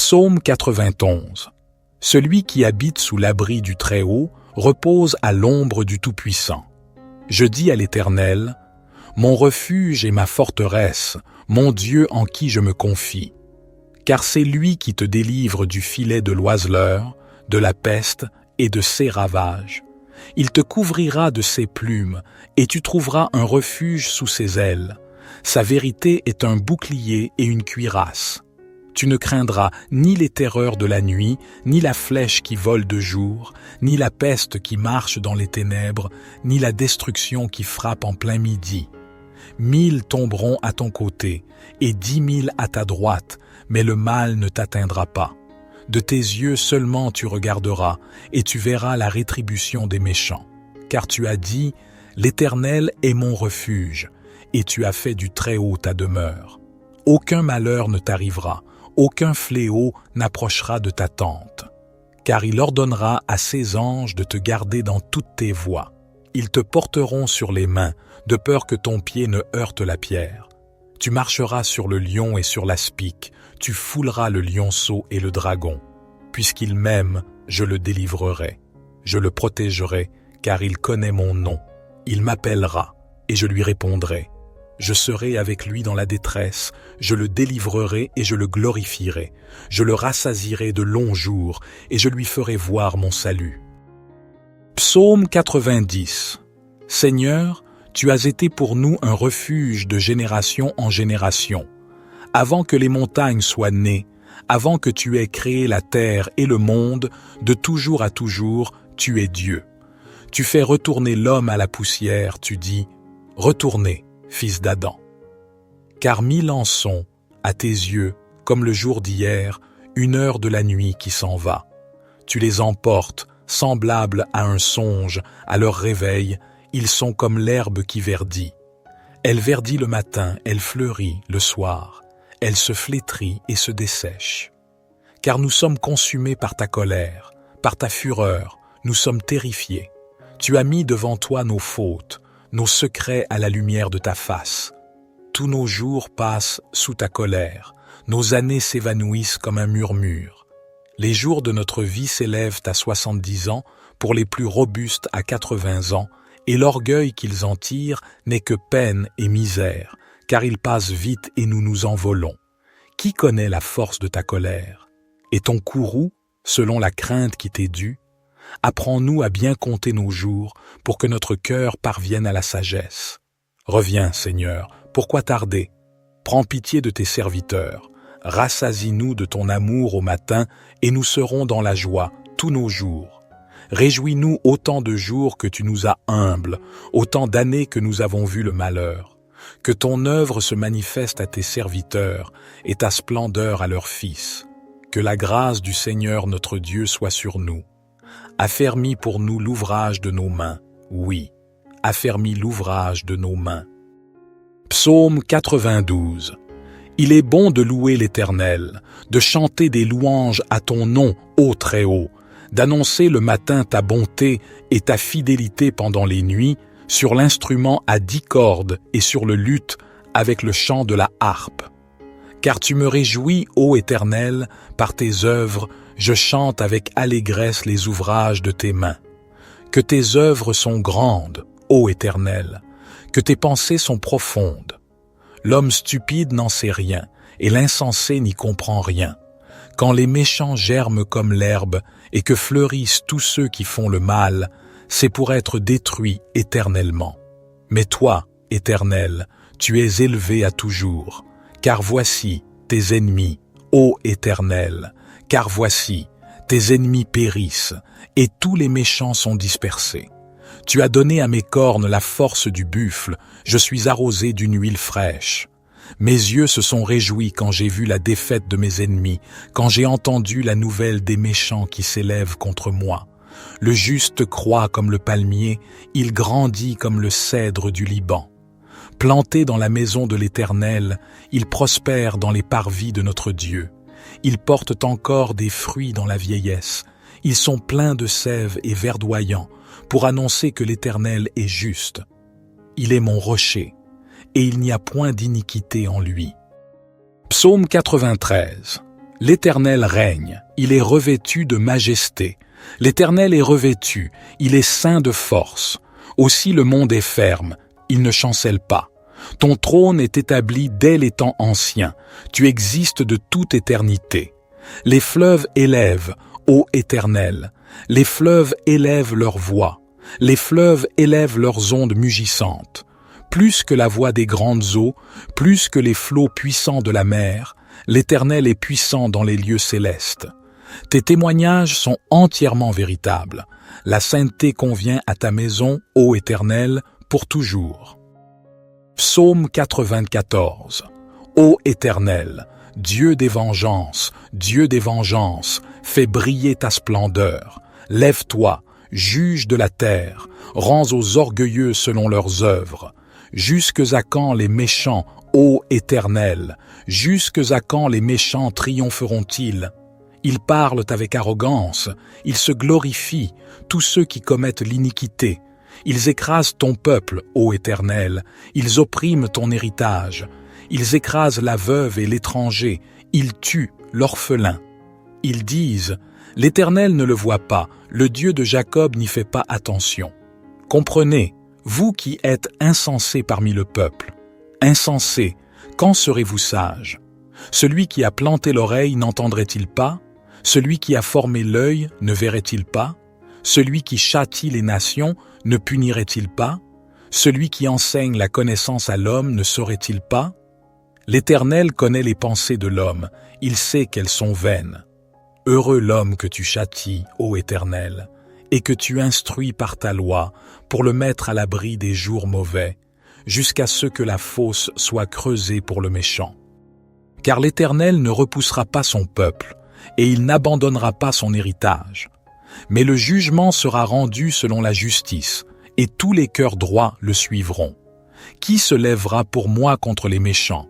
Psaume 91. Celui qui habite sous l'abri du Très-Haut repose à l'ombre du Tout-Puissant. Je dis à l'Éternel, mon refuge et ma forteresse, mon Dieu en qui je me confie. Car c'est lui qui te délivre du filet de l'oiseleur, de la peste et de ses ravages. Il te couvrira de ses plumes, et tu trouveras un refuge sous ses ailes. Sa vérité est un bouclier et une cuirasse. Tu ne craindras ni les terreurs de la nuit, ni la flèche qui vole de jour, ni la peste qui marche dans les ténèbres, ni la destruction qui frappe en plein midi. 1000 tomberont à ton côté, et 10 000 à ta droite, mais le mal ne t'atteindra pas. De tes yeux seulement tu regarderas, et tu verras la rétribution des méchants. Car tu as dit, l'Éternel est mon refuge, et tu as fait du Très-Haut ta demeure. Aucun malheur ne t'arrivera, aucun fléau n'approchera de ta tente. Car il ordonnera à ses anges de te garder dans toutes tes voies. Ils te porteront sur les mains, de peur que ton pied ne heurte la pierre. Tu marcheras sur le lion et sur l'aspic, tu fouleras le lionceau et le dragon. Puisqu'il m'aime, je le délivrerai. Je le protégerai, car il connaît mon nom. Il m'appellera, et je lui répondrai. Je serai avec lui dans la détresse, je le délivrerai et je le glorifierai. Je le rassasierai de longs jours, et je lui ferai voir mon salut. Psaume 90. Seigneur, tu as été pour nous un refuge de génération en génération. Avant que les montagnes soient nées, avant que tu aies créé la terre et le monde, de toujours à toujours, tu es Dieu. Tu fais retourner l'homme à la poussière, tu dis, « Retournez, fils d'Adam. » Car 1000 ans sont, à tes yeux, comme le jour d'hier, une heure de la nuit qui s'en va. Tu les emportes, semblables à un songe, à leur réveil, ils sont comme l'herbe qui verdit. Elle verdit le matin, elle fleurit le soir, elle se flétrit et se dessèche. Car nous sommes consumés par ta colère, par ta fureur, nous sommes terrifiés. Tu as mis devant toi nos fautes, nos secrets à la lumière de ta face. Tous nos jours passent sous ta colère, nos années s'évanouissent comme un murmure. Les jours de notre vie s'élèvent à 70 ans, pour les plus robustes à 80 ans, et l'orgueil qu'ils en tirent n'est que peine et misère, car ils passent vite et nous nous envolons. Qui connaît la force de ta colère? Et ton courroux, selon la crainte qui t'est due? Apprends-nous à bien compter nos jours, pour que notre cœur parvienne à la sagesse. Reviens, Seigneur, pourquoi tarder? Prends pitié de tes serviteurs. Rassasie-nous de ton amour au matin, et nous serons dans la joie tous nos jours. Réjouis-nous autant de jours que tu nous as humbles, autant d'années que nous avons vu le malheur. Que ton œuvre se manifeste à tes serviteurs, et ta splendeur à leurs fils. Que la grâce du Seigneur notre Dieu soit sur nous. Affermis pour nous l'ouvrage de nos mains, oui, affermis l'ouvrage de nos mains. Psaume 92. Il est bon de louer l'Éternel, de chanter des louanges à ton nom, ô Très-Haut, d'annoncer le matin ta bonté et ta fidélité pendant les nuits, sur l'instrument à 10 cordes et sur le luth avec le chant de la harpe. Car tu me réjouis, ô Éternel, par tes œuvres, je chante avec allégresse les ouvrages de tes mains. Que tes œuvres sont grandes, ô Éternel, que tes pensées sont profondes. L'homme stupide n'en sait rien, et l'insensé n'y comprend rien. Quand les méchants germent comme l'herbe, et que fleurissent tous ceux qui font le mal, c'est pour être détruits éternellement. Mais toi, Éternel, tu es élevé à toujours. Car voici tes ennemis, ô Éternel, car voici tes ennemis périssent, et tous les méchants sont dispersés. Tu as donné à mes cornes la force du buffle, je suis arrosé d'une huile fraîche. Mes yeux se sont réjouis quand j'ai vu la défaite de mes ennemis, quand j'ai entendu la nouvelle des méchants qui s'élèvent contre moi. Le juste croît comme le palmier, il grandit comme le cèdre du Liban. Planté dans la maison de l'Éternel, il prospère dans les parvis de notre Dieu. Ils portent encore des fruits dans la vieillesse. Ils sont pleins de sève et verdoyants pour annoncer que l'Éternel est juste. Il est mon rocher, et il n'y a point d'iniquité en lui. Psaume 93. L'Éternel règne, il est revêtu de majesté. L'Éternel est revêtu, il est ceint de force. Aussi le monde est ferme, il ne chancelle pas. Ton trône est établi dès les temps anciens, tu existes de toute éternité. Les fleuves élèvent, ô Éternel, les fleuves élèvent leur voix, les fleuves élèvent leurs ondes mugissantes. Plus que la voix des grandes eaux, plus que les flots puissants de la mer, l'Éternel est puissant dans les lieux célestes. Tes témoignages sont entièrement véritables. La sainteté convient à ta maison, ô Éternel, pour toujours. Psaume 94. Ô Éternel, Dieu des vengeances, fais briller ta splendeur. Lève-toi, juge de la terre, rends aux orgueilleux selon leurs œuvres. Jusques à quand les méchants, ô Éternel, jusques à quand les méchants triompheront-ils? Ils parlent avec arrogance, ils se glorifient, tous ceux qui commettent l'iniquité. Ils écrasent ton peuple, ô Éternel, ils oppriment ton héritage. Ils écrasent la veuve et l'étranger, ils tuent l'orphelin. Ils disent, l'Éternel ne le voit pas, le Dieu de Jacob n'y fait pas attention. Comprenez, vous qui êtes insensés parmi le peuple. Insensés, quand serez-vous sages? Celui qui a planté l'oreille n'entendrait-il pas? Celui qui a formé l'œil ne verrait-il pas? Celui qui châtie les nations ne punirait-il pas? Celui qui enseigne la connaissance à l'homme ne saurait-il pas? L'Éternel connaît les pensées de l'homme, il sait qu'elles sont vaines. Heureux l'homme que tu châties, ô Éternel, et que tu instruis par ta loi pour le mettre à l'abri des jours mauvais, jusqu'à ce que la fosse soit creusée pour le méchant. Car l'Éternel ne repoussera pas son peuple, et il n'abandonnera pas son héritage. Mais le jugement sera rendu selon la justice, et tous les cœurs droits le suivront. Qui se lèvera pour moi contre les méchants?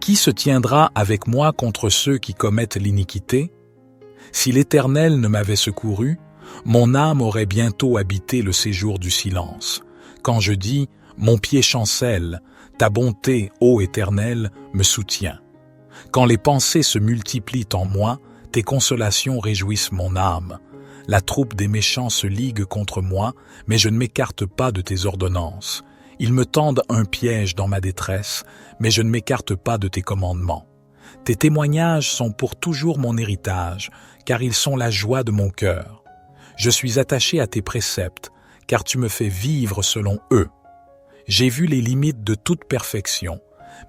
Qui se tiendra avec moi contre ceux qui commettent l'iniquité? Si l'Éternel ne m'avait secouru, mon âme aurait bientôt habité le séjour du silence. Quand je dis « Mon pied chancelle », ta bonté, ô Éternel, me soutient. Quand les pensées se multiplient en moi, tes consolations réjouissent mon âme. La troupe des méchants se ligue contre moi, mais je ne m'écarte pas de tes ordonnances. Ils me tendent un piège dans ma détresse, mais je ne m'écarte pas de tes commandements. Tes témoignages sont pour toujours mon héritage, car ils sont la joie de mon cœur. Je suis attaché à tes préceptes, car tu me fais vivre selon eux. J'ai vu les limites de toute perfection,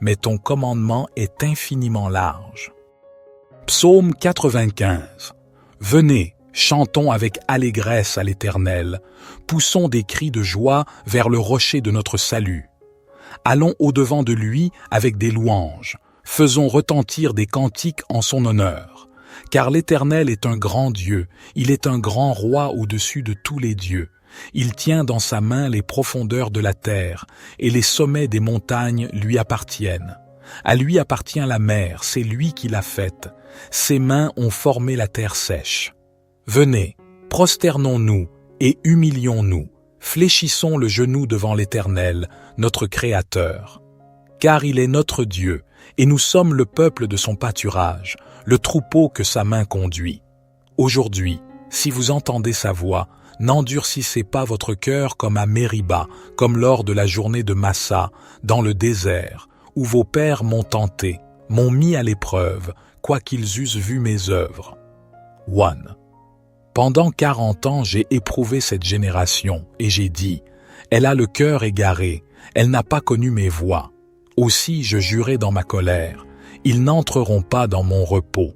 mais ton commandement est infiniment large. Psaume 95. Venez, chantons avec allégresse à l'Éternel, poussons des cris de joie vers le rocher de notre salut. Allons au-devant de lui avec des louanges, faisons retentir des cantiques en son honneur. Car l'Éternel est un grand Dieu, il est un grand roi au-dessus de tous les dieux. Il tient dans sa main les profondeurs de la terre, et les sommets des montagnes lui appartiennent. À lui appartient la mer, c'est lui qui l'a faite. Ses mains ont formé la terre sèche. Venez, prosternons-nous et humilions-nous, fléchissons le genou devant l'Éternel, notre Créateur. Car il est notre Dieu, et nous sommes le peuple de son pâturage, le troupeau que sa main conduit. Aujourd'hui, si vous entendez sa voix, n'endurcissez pas votre cœur comme à Mériba, comme lors de la journée de Massa, dans le désert, où vos pères m'ont tenté, m'ont mis à l'épreuve, quoiqu'ils eussent vu mes œuvres. 1. Pendant 40 ans, j'ai éprouvé cette génération, et j'ai dit, « Elle a le cœur égaré, elle n'a pas connu mes voies. » Aussi je jurai dans ma colère, « Ils n'entreront pas dans mon repos. »